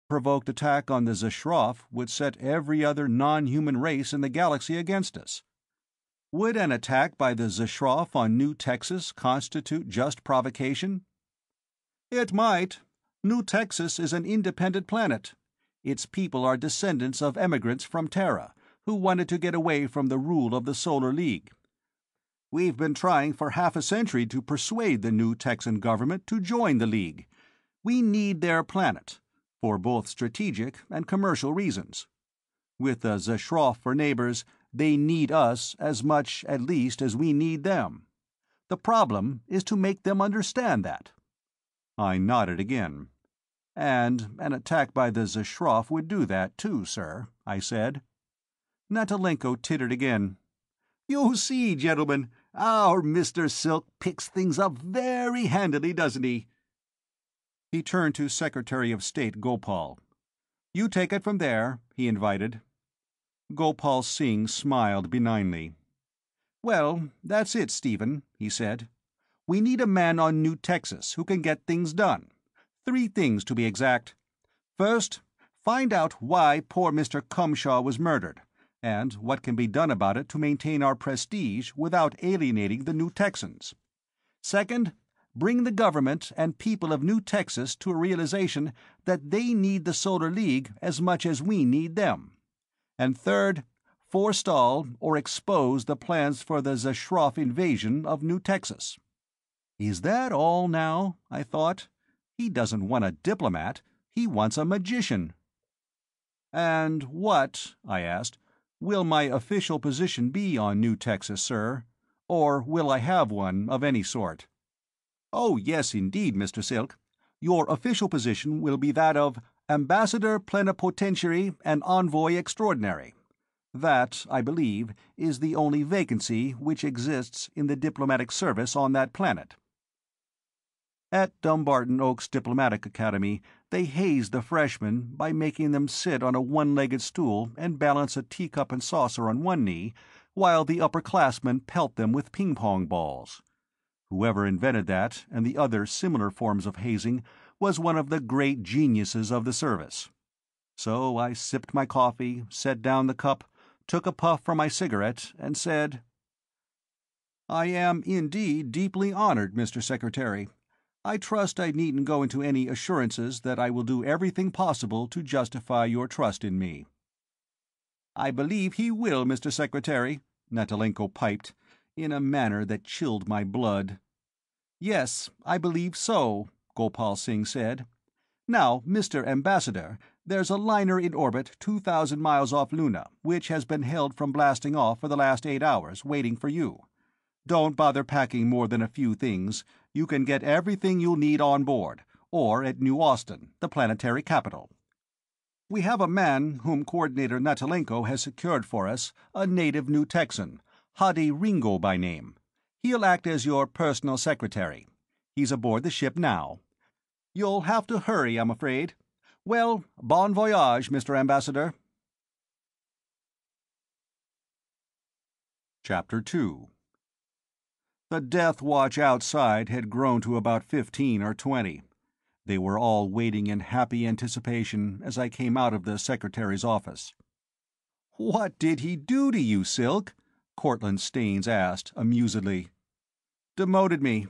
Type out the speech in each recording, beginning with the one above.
Provoked attack on the Zeshroff would set every other non-human race in the galaxy against us. Would an attack by the Zeshroff on New Texas constitute just provocation? It might. New Texas is an independent planet. Its people are descendants of emigrants from Terra, who wanted to get away from the rule of the Solar League. We've been trying for half a century to persuade the New Texan government to join the League. We need their planet, for both strategic and commercial reasons. With the Zeshroff for neighbors, they need us as much, at least, as we need them. The problem is to make them understand that. I nodded again. And an attack by the Zeshroff would do that too, sir, I said. Natalenko tittered again. You see, gentlemen, our Mr. Silk picks things up very handily, doesn't he? He turned to Secretary of State Gopal. You take it from there, he invited. Gopal Singh smiled benignly. Well, that's it, Stephen, he said. We need a man on New Texas who can get things done. 3 things, to be exact. First, find out why poor Mr. Cumshaw was murdered, and what can be done about it to maintain our prestige without alienating the New Texans. Second, bring the government and people of New Texas to a realization that they need the Solar League as much as we need them. And third, forestall or expose the plans for the Zeshroff invasion of New Texas. Is that all now? I thought. He doesn't want a diplomat. He wants a magician. And what, I asked, will my official position be on New Texas, sir? Or will I have one of any sort? Oh, yes, indeed, Mr. Silk. Your official position will be that of Ambassador Plenipotentiary and Envoy Extraordinary. That, I believe, is the only vacancy which exists in the diplomatic service on that planet. At Dumbarton Oaks Diplomatic Academy, they haze the freshmen by making them sit on a one-legged stool and balance a teacup and saucer on one knee, while the upperclassmen pelt them with ping-pong balls. Whoever invented that and the other similar forms of hazing was one of the great geniuses of the service. So I sipped my coffee, set down the cup, took a puff from my cigarette, and said, I am indeed deeply honored, Mr. Secretary. I trust I needn't go into any assurances that I will do everything possible to justify your trust in me. I believe he will, Mr. Secretary, Natalenko piped, in a manner that chilled my blood. Yes, I believe so, Gopal Singh said. Now, Mr. Ambassador, there's a liner in orbit 2,000 miles off Luna, which has been held from blasting off for the last 8 hours, waiting for you. Don't bother packing more than a few things. You can get everything you'll need on board, or at New Austin, the planetary capital. We have a man whom Coordinator Natalenko has secured for us, a native New Texan, Hadi Ringo by name. He'll act as your personal secretary. He's aboard the ship now. You'll have to hurry, I'm afraid. Well, bon voyage, Mr. Ambassador. Chapter 2. The death watch outside had grown to about 15 or 20. They were all waiting in happy anticipation as I came out of the secretary's office. "What did he do to you, Silk?" Cortlandt Staines asked, amusedly. "Demoted me.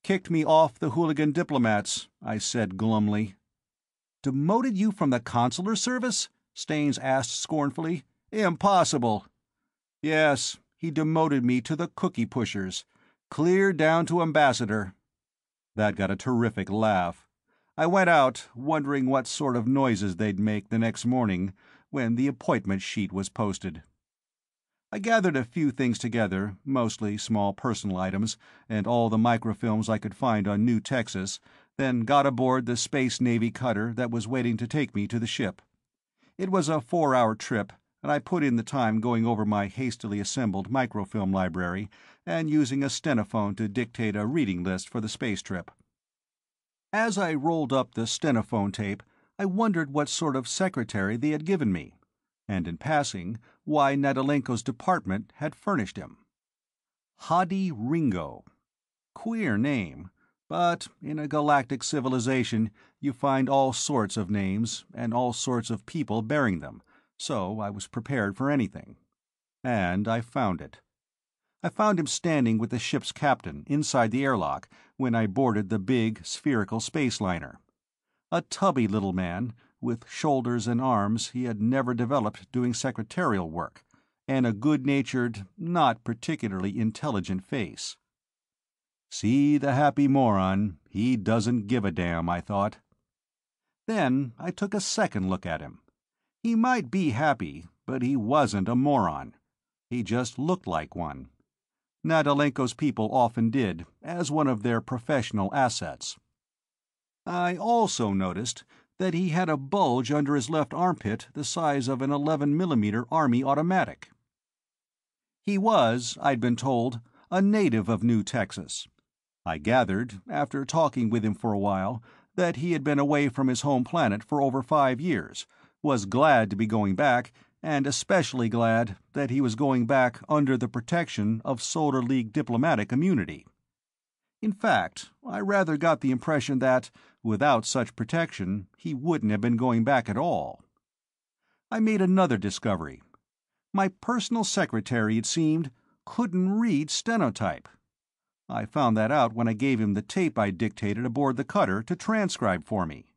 Kicked me off the hooligan diplomats," I said glumly. "Demoted you from the consular service?" Staines asked scornfully. "Impossible." "Yes, he demoted me to the cookie pushers. Clear down to ambassador." That got a terrific laugh. I went out, wondering what sort of noises they'd make the next morning when the appointment sheet was posted. I gathered a few things together, mostly small personal items, and all the microfilms I could find on New Texas, then got aboard the Space Navy cutter that was waiting to take me to the ship. It was a 4-hour trip, and I put in the time going over my hastily assembled microfilm library and using a stenophone to dictate a reading list for the space trip. As I rolled up the stenophone tape, I wondered what sort of secretary they had given me, and in passing, why Natalenko's department had furnished him. Hadi Ringo. Queer name, but in a galactic civilization you find all sorts of names and all sorts of people bearing them, so I was prepared for anything. And I found it. I found him standing with the ship's captain inside the airlock when I boarded the big, spherical space liner. A tubby little man, with shoulders and arms he had never developed doing secretarial work, and a good-natured, not particularly intelligent face. See the happy moron, he doesn't give a damn, I thought. Then I took a second look at him. He might be happy, but he wasn't a moron. He just looked like one. Nadalenko's people often did, as one of their professional assets. I also noticed that he had a bulge under his left armpit the size of an 11mm Army automatic. He was, I'd been told, a native of New Texas. I gathered, after talking with him for a while, that he had been away from his home planet for over 5 years, was glad to be going back, and especially glad that he was going back under the protection of Solar League diplomatic immunity. In fact, I rather got the impression that, without such protection, he wouldn't have been going back at all. I made another discovery. My personal secretary, it seemed, couldn't read stenotype. I found that out when I gave him the tape I dictated aboard the cutter to transcribe for me.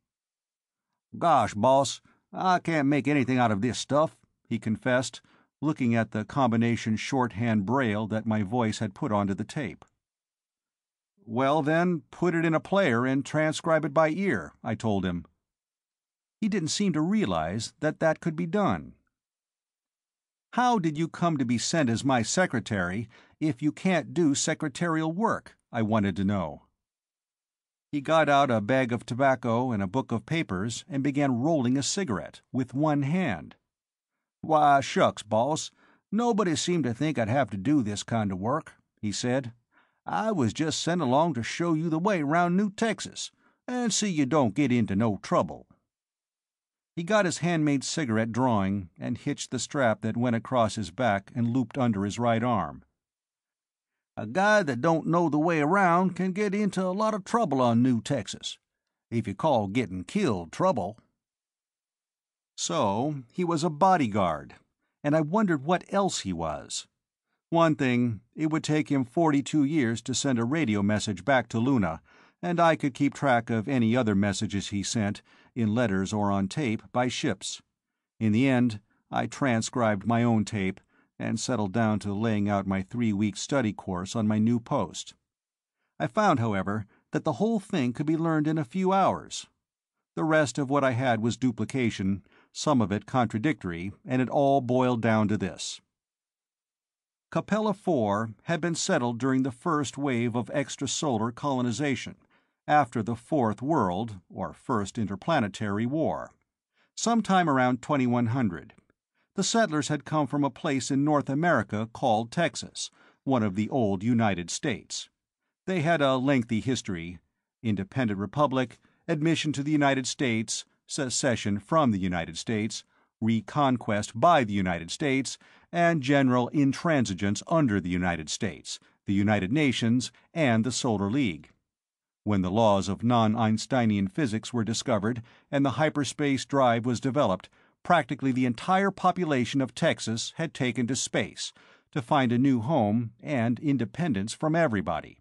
"Gosh, boss, I can't make anything out of this stuff," he confessed, looking at the combination shorthand braille that my voice had put onto the tape. "Well, then, put it in a player and transcribe it by ear," I told him. He didn't seem to realize that that could be done. "How did you come to be sent as my secretary if you can't do secretarial work?" I wanted to know. He got out a bag of tobacco and a book of papers and began rolling a cigarette with one hand. "Why, shucks, boss, nobody seemed to think I'd have to do this kind of work," he said. "I was just sent along to show you the way round New Texas, and see you don't get into no trouble." He got his handmade cigarette drawing and hitched the strap that went across his back and looped under his right arm. "A guy that don't know the way around can get into a lot of trouble on New Texas, if you call getting killed trouble." So he was a bodyguard, and I wondered what else he was. One thing, it would take him 42 years to send a radio message back to Luna, and I could keep track of any other messages he sent, in letters or on tape, by ships. In the end, I transcribed my own tape, and settled down to laying out my 3-week study course on my new post. I found, however, that the whole thing could be learned in a few hours. The rest of what I had was duplication, some of it contradictory, and it all boiled down to this. Capella 4 had been settled during the first wave of extrasolar colonization, after the Fourth World, or First Interplanetary War, sometime around 2100. The settlers had come from a place in North America called Texas, one of the old United States. They had a lengthy history: independent republic, admission to the United States, secession from the United States, reconquest by the United States, and general intransigence under the United States, the United Nations, and the Solar League. When the laws of non-Einsteinian physics were discovered and the hyperspace drive was developed, practically the entire population of Texas had taken to space, to find a new home and independence from everybody.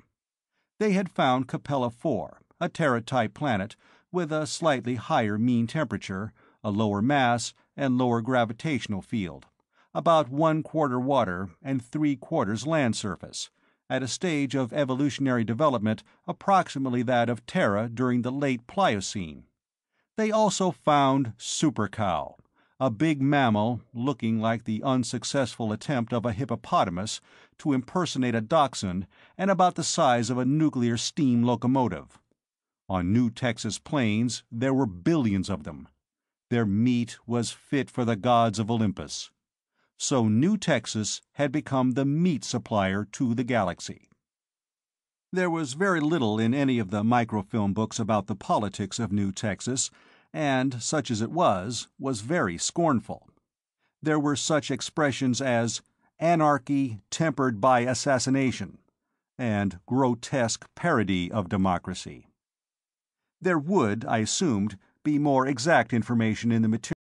They had found Capella 4, a Terra-type planet with a slightly higher mean temperature, a lower mass, and lower gravitational field, about 1/4 water and 3/4 land surface, at a stage of evolutionary development approximately that of Terra during the late Pliocene. They also found Super Cow, a big mammal looking like the unsuccessful attempt of a hippopotamus to impersonate a dachshund and about the size of a nuclear steam locomotive. On New Texas plains there were billions of them. Their meat was fit for the gods of Olympus. So New Texas had become the meat supplier to the galaxy. There was very little in any of the microfilm books about the politics of New Texas, and, such as it was very scornful. There were such expressions as anarchy tempered by assassination, and grotesque parody of democracy. There would, I assumed, be more exact information in the material.